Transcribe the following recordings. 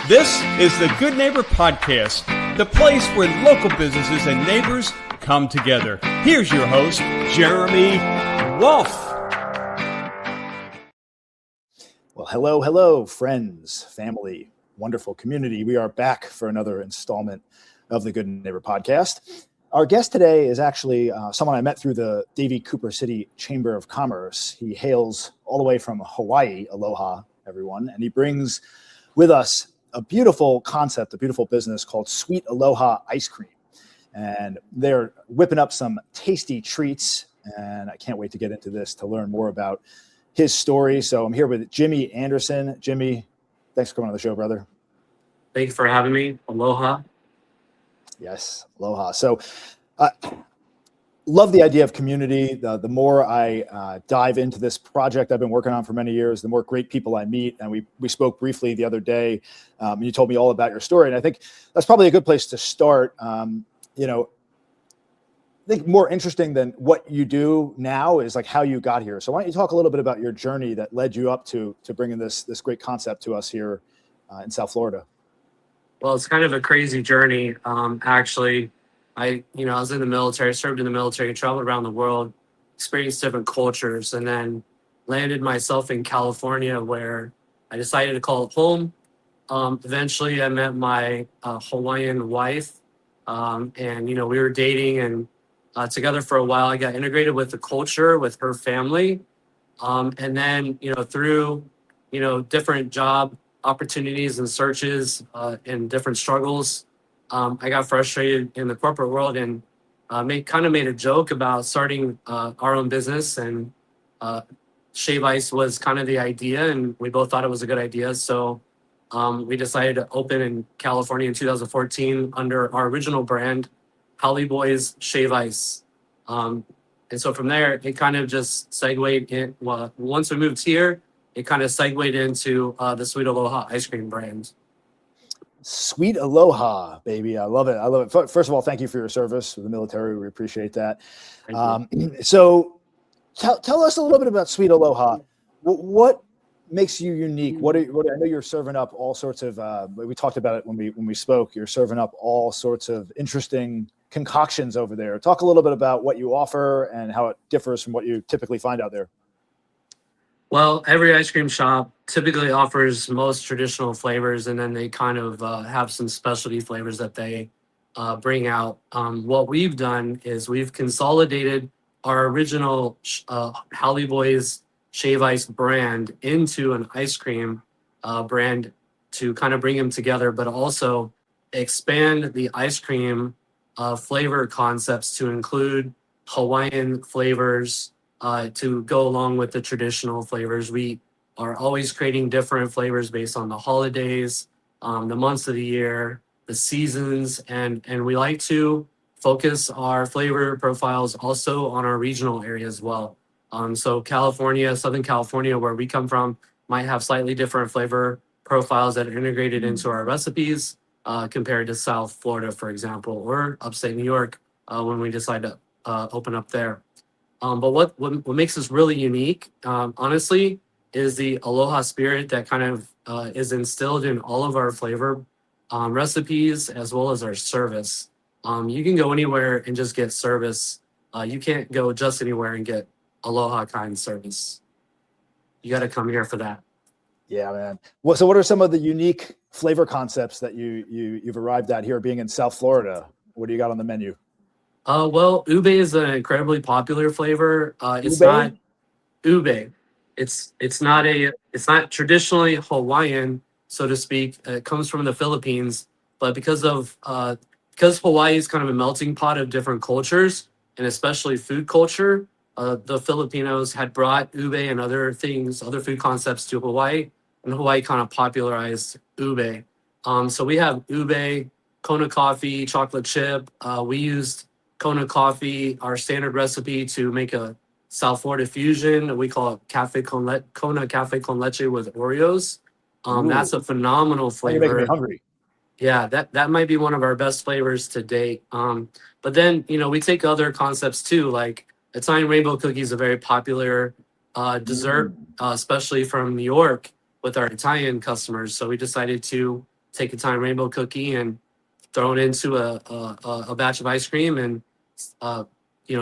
This is the Good Neighbor Podcast, the place where local businesses and neighbors come together. Here's your host, Jeremy Wolf. Well, hello, friends, family, wonderful community. We are back for another installment of the Good Neighbor Podcast. Our guest today is actually someone I met through the Davie Cooper City Chamber of Commerce. He hails all the way from Hawaii, aloha, everyone, and he brings with us a beautiful concept, a beautiful business called Sweet Aloha Ice Cream. And they're whipping up some tasty treats, and I can't wait to get into this to learn more about his story. So I'm here with Jimmy Anderson. Jimmy, thanks for coming on the show, brother. Thanks for having me. Aloha. Yes, aloha. So love the idea of community. The more I dive into this project I've been working on for many years, the more great people I meet. And we spoke briefly the other day, and you told me all about your story. And I think that's probably a good place to start. I think more interesting than what you do now is like how you got here. So why don't you talk a little bit about your journey that led you up to bringing this great concept to us here in South Florida? Well, it's kind of a crazy journey. Actually, I was in the military, served in the military, traveled around the world, experienced different cultures, and then landed myself in California where I decided to call it home. Eventually, I met my Hawaiian wife, and we were dating and together for a while. I got integrated with the culture, with her family, and then through different job opportunities and searches and different struggles, I got frustrated in the corporate world and made a joke about starting our own business, and Shave Ice was kind of the idea, and we both thought it was a good idea. So we decided to open in California in 2014 under our original brand, Hollyboy's Shave Ice. And so from there, it kind of just segued in. Well, once we moved here, it kind of segued into the Sweet Aloha ice cream brand. Sweet Aloha, baby. I love it. First of all, thank you for your service with the military. We appreciate that. So tell us a little bit about Sweet Aloha. What makes you unique? I know you're serving up all sorts of, we talked about it when we spoke, you're serving up all sorts of interesting concoctions over there. Talk a little bit about what you offer and how it differs from what you typically find out there. Well, every ice cream shop typically offers most traditional flavors, and then they kind of have some specialty flavors that they bring out. What we've done is we've consolidated our original Hollyboy's Shave Ice brand into an ice cream brand to kind of bring them together, but also expand the ice cream flavor concepts to include Hawaiian flavors, to go along with the traditional flavors. We are always creating different flavors based on the holidays, the months of the year, the seasons, and we like to focus our flavor profiles also on our regional area as well. So California, Southern California, where we come from, might have slightly different flavor profiles that are integrated into our recipes compared to South Florida, for example, or upstate New York when we decide to open up there. But what makes us really unique, honestly, is the Aloha spirit that kind of is instilled in all of our flavor recipes as well as our service. You can go anywhere and just get service. You can't go just anywhere and get Aloha kind service. You got to come here for that. Yeah, man. Well, so what are some of the unique flavor concepts that you've arrived at here being in South Florida? What do you got on the menu? Well, ube is an incredibly popular flavor. It's Ube? not ube. It's not traditionally Hawaiian, so to speak. It comes from the Philippines, but because Hawaii is kind of a melting pot of different cultures, and especially food culture, the Filipinos had brought ube and other food concepts to Hawaii, and Hawaii kind of popularized ube. So we have ube, Kona coffee, chocolate chip. We used Kona coffee, our standard recipe, to make a South Florida fusion. We call it Kona cafe con leche with Oreos. That's a phenomenal flavor. You're making me hungry. Yeah, that might be one of our best flavors to date. But then, we take other concepts too, like Italian rainbow cookies, a very popular dessert, especially from New York with our Italian customers. So we decided to take a time rainbow cookie and throw it into a batch of ice cream and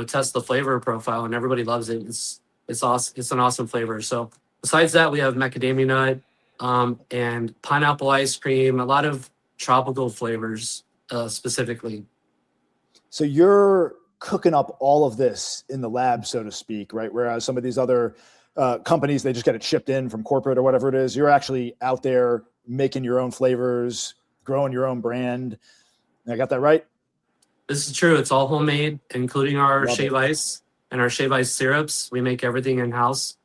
test the flavor profile, and everybody loves it. It's awesome. It's an awesome flavor. So besides that, we have macadamia nut and pineapple ice cream, a lot of tropical flavors specifically. So you're cooking up all of this in the lab, so to speak, right? Whereas some of these other companies, they just get it shipped in from corporate or whatever it is. You're actually out there making your own flavors, growing your own brand. I got that right? This is true. It's all homemade, including our Love shave it. ice and our shave ice syrups. We make everything in-house.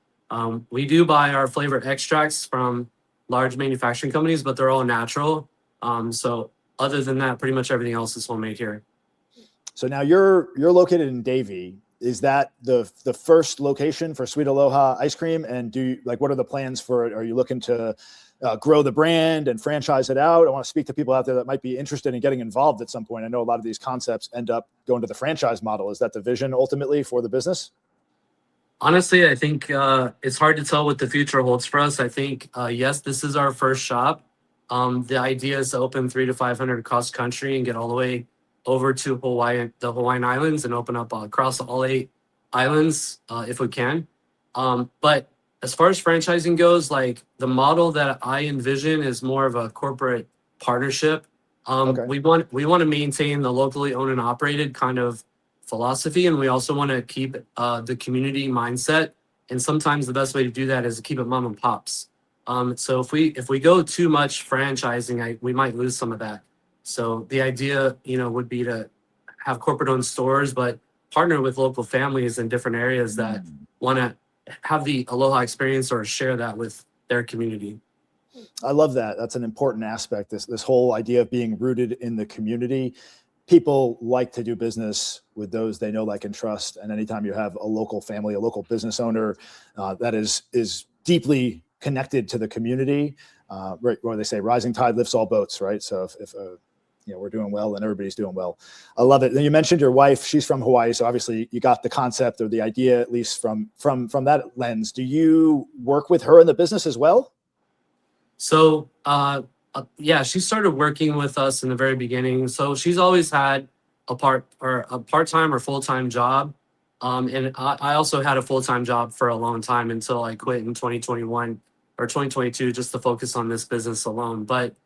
We do buy our flavor extracts from large manufacturing companies, but they're all natural. So other than that, pretty much everything else is homemade here. So now you're located in Davie. Is that the first location for Sweet Aloha ice cream? And what are the plans for it? Are you looking to grow the brand and franchise it out? I want to speak to people out there that might be interested in getting involved at some point. I know a lot of these concepts end up going to the franchise model. Is that the vision ultimately for the business? Honestly, I think it's hard to tell what the future holds for us. I think, yes, this is our first shop. The idea is to open 300 to 500 across the country and get all the way over to Hawaii, the Hawaiian Islands, and open up across all 8 islands if we can. But as far as franchising goes, like the model that I envision is more of a corporate partnership. Okay. We want to maintain the locally owned and operated kind of philosophy, and we also want to keep the community mindset. And sometimes the best way to do that is to keep it mom and pops. So if we go too much franchising, we might lose some of that. So the idea, would be to have corporate-owned stores, but partner with local families in different areas that want to have the Aloha experience or share that with their community. I love that. That's an important aspect. This whole idea of being rooted in the community. People like to do business with those they know, like, and trust. And anytime you have a local family, a local business owner that is deeply connected to the community, right, where they say rising tide lifts all boats, right? So if we're doing well, and everybody's doing well. I love it. And you mentioned your wife; she's from Hawaii, so obviously you got the concept or the idea, at least from that lens. Do you work with her in the business as well? So, yeah, she started working with us in the very beginning. So she's always had a part-time or full-time job. And I also had a full-time job for a long time until I quit in 2021 or 2022, just to focus on this business alone. But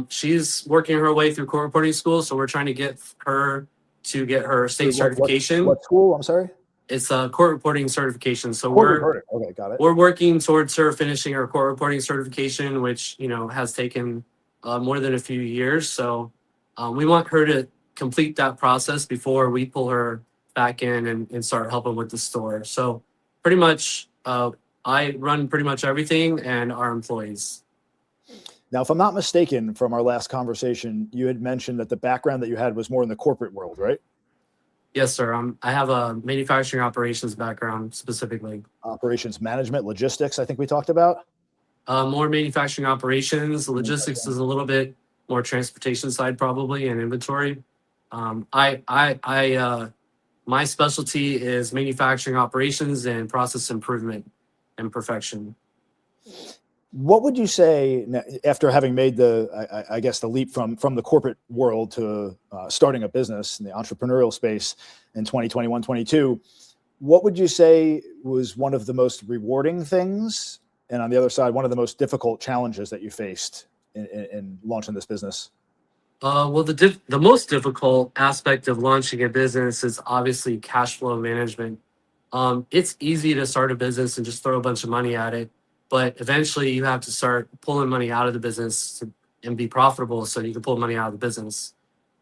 she's working her way through court reporting school. So we're trying to get her to get her state certification. What school? I'm sorry. It's a court reporting certification. So Okay, got it. we're working towards her finishing her court reporting certification, which has taken more than a few years. So we want her to complete that process before we pull her back in and start helping with the store. So pretty much I run pretty much everything and our employees. Now, if I'm not mistaken, from our last conversation, you had mentioned that the background that you had was more in the corporate world, right? Yes, sir. I have a manufacturing operations background specifically. Operations management, logistics, I think we talked about. More manufacturing operations. Logistics is a little bit more transportation side probably, and inventory. My specialty is manufacturing operations and process improvement and perfection. What would you say after having made the leap from the corporate world to starting a business in the entrepreneurial space in 2021, 22? What would you say was one of the most rewarding things, and on the other side, one of the most difficult challenges that you faced in launching this business? Well, the most difficult aspect of launching a business is obviously cash flow management. It's easy to start a business and just throw a bunch of money at it. But eventually you have to start pulling money out of the business and be profitable so you can pull money out of the business.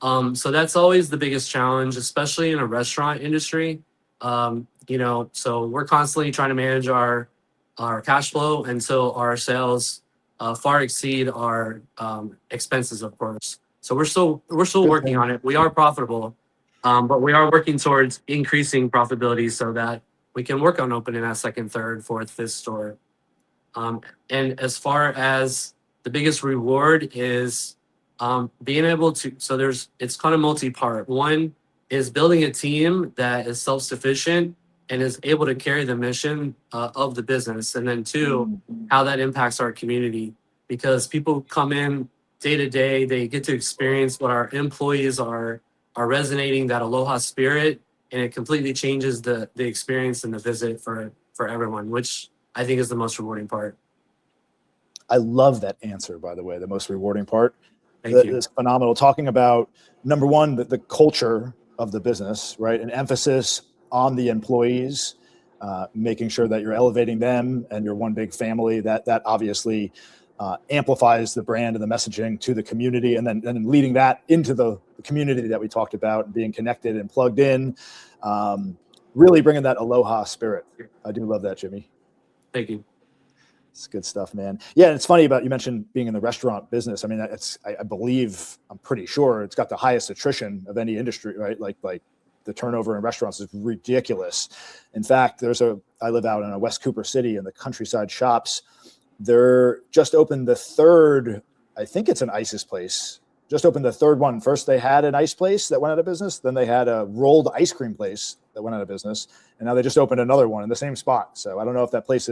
So that's always the biggest challenge, especially in a restaurant industry. So we're constantly trying to manage our cash flow until our sales far exceed our expenses, of course. So we're still working on it. We are profitable, but we are working towards increasing profitability so that we can work on opening that second, third, fourth, fifth store. And as far as the biggest reward is being able to, it's kind of multi-part. One is building a team that is self-sufficient and is able to carry the mission of the business. And then two, how that impacts our community, because people come in day to day. They get to experience what our employees are resonating, that aloha spirit, and it completely changes the experience and the visit for everyone, which I think is the most rewarding part. I love that answer, by the way, the most rewarding part. Thank you. It's phenomenal. Talking about, number one, the culture of the business, right? An emphasis on the employees, making sure that you're elevating them and you're one big family. That obviously amplifies the brand and the messaging to the community, and then leading that into the community that we talked about, and being connected and plugged in. Really bringing that aloha spirit. I do love that, Jimmy. Thank you. It's good stuff, man. Yeah, and it's funny about, you mentioned being in the restaurant business. I mean, I believe, I'm pretty sure it's got the highest attrition of any industry, right? Like the turnover in restaurants is ridiculous. In fact, I live out in a West Cooper City, in the Countryside Shops. They're just opened the third, I think it's an ISIS place, just opened the third one. First, they had an ice place that went out of business. Then they had a rolled ice cream place that went out of business. And now they just opened another one in the same spot. So I don't know if that place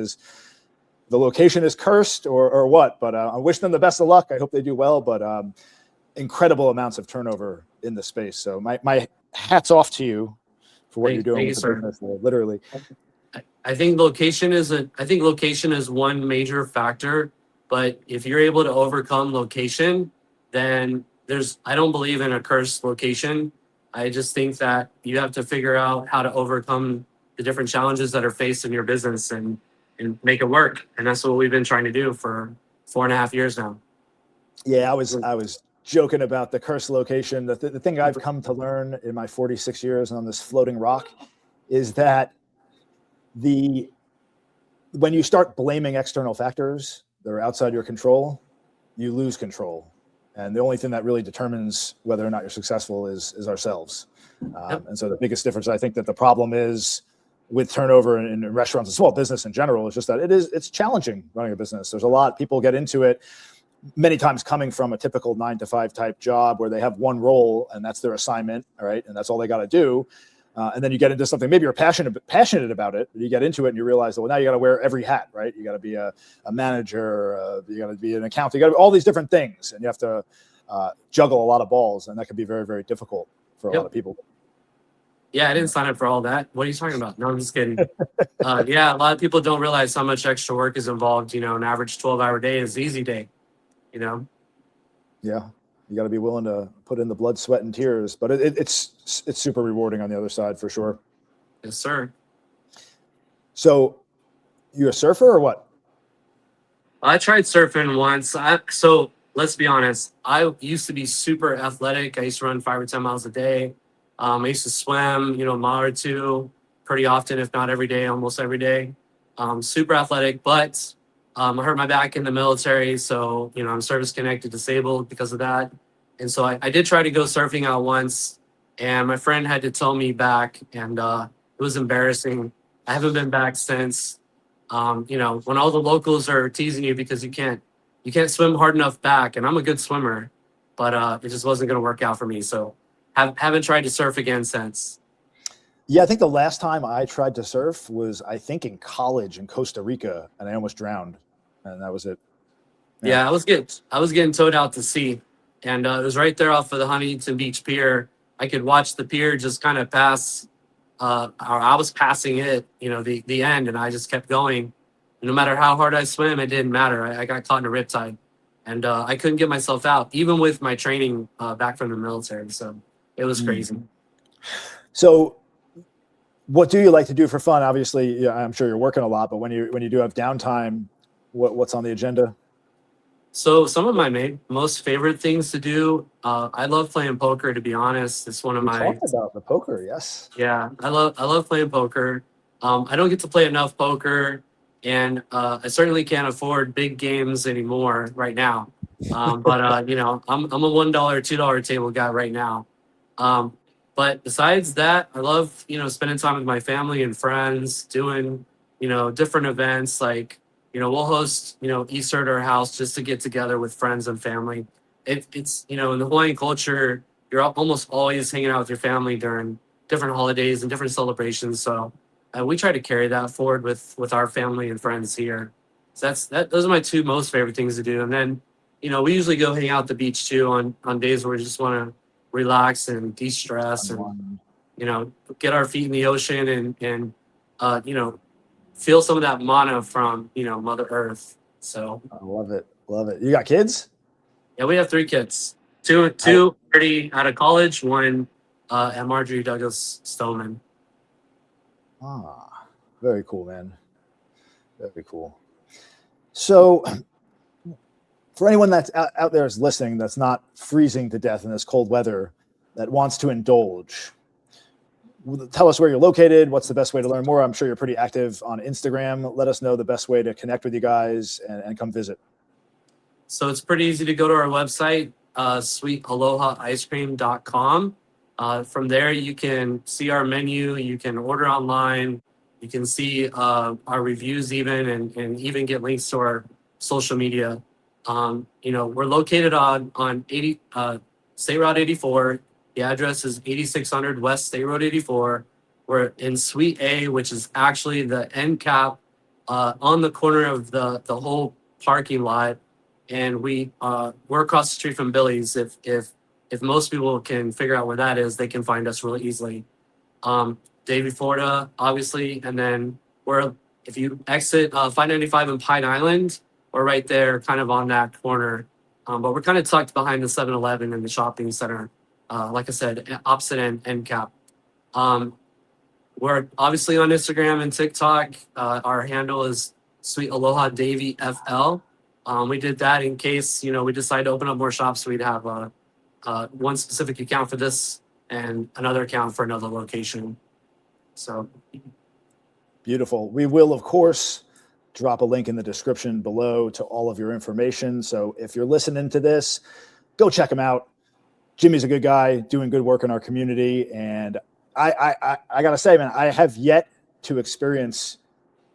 the location is cursed or what, but I wish them the best of luck. I hope they do well, but incredible amounts of turnover in the space. So my hat's off to you for what you're doing with the business, literally. I think location is one major factor, but if you're able to overcome location, then I don't believe in a cursed location. I just think that you have to figure out how to overcome the different challenges that are faced in your business and make it work. And that's what we've been trying to do for 4.5 years now. Yeah, I was joking about the cursed location. The thing I've come to learn in my 46 years on this floating rock is that when you start blaming external factors that are outside your control, you lose control. And the only thing that really determines whether or not you're successful is ourselves. And so the biggest difference, I think, that the problem is with turnover in restaurants and small business in general, is just that it's challenging running a business. There's a lot, people get into it many times coming from a typical 9-to-5 type job where they have one role and that's their assignment, all right, and that's all they got to do. And then you get into something, maybe you're passionate about it, but you get into it and you realize, well, now you got to wear every hat, right? You got to be a manager, you got to be an accountant, you got to be all these different things, and you have to juggle a lot of balls, and that can be very, very difficult for a lot of people. Yeah, I didn't sign up for all that. What are you talking about? No, I'm just kidding. Yeah, a lot of people don't realize how much extra work is involved. You know, an average 12-hour day is an easy day, you know? Yeah. You got to be willing to put in the blood, sweat, and tears, but it's super rewarding on the other side for sure. Yes, sir. So, you a surfer or what? I tried surfing once. So let's be honest. I used to be super athletic. I used to run 5 or 10 miles a day. I used to swim, a mile or two pretty often, if not every day, almost every day. Super athletic, but I hurt my back in the military, so I'm service-connected disabled because of that. And so I did try to go surfing out once, and my friend had to tow me back, and it was embarrassing. I haven't been back since. When all the locals are teasing you because you can't swim hard enough back, and I'm a good swimmer, but it just wasn't going to work out for me. So haven't tried to surf again since. Yeah, I think the last time I tried to surf was, I think, in college in Costa Rica, and I almost drowned. And that was it. Yeah, I was getting towed out to sea, and it was right there off of the Huntington Beach Pier. I could watch the pier just kind of pass, or I was passing it, the end, and I just kept going. No matter how hard I swim, it didn't matter. I got caught in a riptide, and I couldn't get myself out, even with my training back from the military. So it was crazy. So, what do you like to do for fun? Obviously, I'm sure you're working a lot, but when you do have downtime, what's on the agenda? So some of my most favorite things to do, I love playing poker, to be honest. It's one of my... Talk about the poker, yes. Yeah, I love playing poker. I don't get to play enough poker, and I certainly can't afford big games anymore right now. But I'm a $1, $2 table guy right now. But besides that, I love, spending time with my family and friends, doing, different events like, we'll host, Easter at our house just to get together with friends and family. It's in the Hawaiian culture, you're almost always hanging out with your family during different holidays and different celebrations. So we try to carry that forward with our family and friends here. So those are my two most favorite things to do. And then, we usually go hang out at the beach too on days where we just want to relax and de-stress and, get our feet in the ocean and feel some of that mana from, Mother Earth. So I love it. Love it. You got kids? yeah, we have 3 kids. Two already out of college, one at Marjorie Douglas Stoneman. Very cool, man. Very cool. So for anyone that's out there is listening, that's not freezing to death in this cold weather, that wants to indulge, tell us where you're located. What's the best way to learn more? I'm sure you're pretty active on Instagram. Let us know the best way to connect with you guys and come visit. So it's pretty easy to go to our website, sweetalohaicecream.com. From there, you can see our menu. You can order online. You can see our reviews even and even get links to our social media. We're located on 80 State Route 84. The address is 8600 West State Road 84. We're in Suite A, which is actually the end cap on the corner of the whole parking lot. And we're across the street from Billy's. If most people can figure out where that is, they can find us really easily. Davie, Florida, obviously. And then if you exit 595 in Pine Island, we're right there kind of on that corner. But we're kind of tucked behind the 7-Eleven and the shopping center. Like I said, opposite end cap. We're obviously on Instagram and TikTok. Our handle is Sweet Aloha Davie FL. We did that in case, we decide to open up more shops. We'd have one specific account for this and another account for another location. So beautiful. We will, of course, drop a link in the description below to all of your information. So if you're listening to this, go check him out. Jimmy's a good guy doing good work in our community. And I got to say, man, I have yet to experience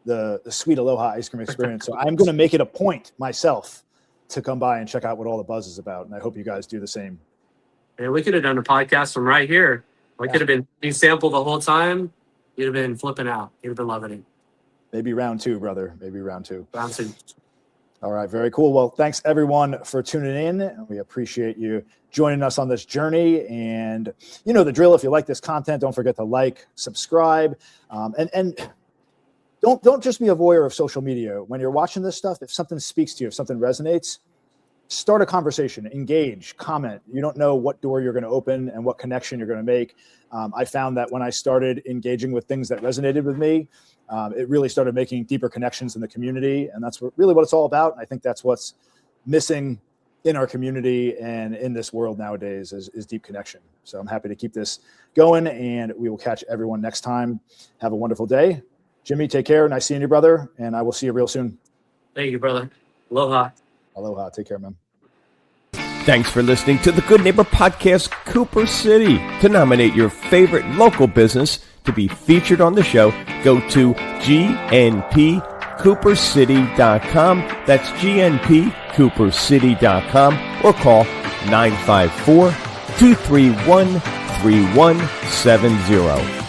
the Sweet Aloha ice cream experience. So I'm going to make it a point myself to come by and check out what all the buzz is about. And I hope you guys do the same. And we could have done a podcast from right here. We could have been sampled the whole time. You'd have been flipping out. You'd have been loving it. Maybe round 2, brother. Maybe round 2. Round 2. All right. Very cool. Well, thanks everyone for tuning in. We appreciate you joining us on this journey. And you know the drill. If you like this content, don't forget to like, subscribe, and don't just be a voyeur of social media. When you're watching this stuff, if something speaks to you, if something resonates, start a conversation, engage, comment. You don't know what door you're going to open and what connection you're going to make. I found that when I started engaging with things that resonated with me, it really started making deeper connections in the community. And that's really what it's all about. And I think that's what's missing in our community and in this world nowadays is deep connection. So I'm happy to keep this going, and we will catch everyone next time. Have a wonderful day. Jimmy, take care. Nice seeing you, brother. And I will see you real soon. Thank you, brother. Aloha. Aloha. Take care, man. Thanks for listening to the Good Neighbor Podcast, Cooper City. To nominate your favorite local business to be featured on the show, go to gnpcoopercity.com. That's gnpcoopercity.com, or call 954-231-3170.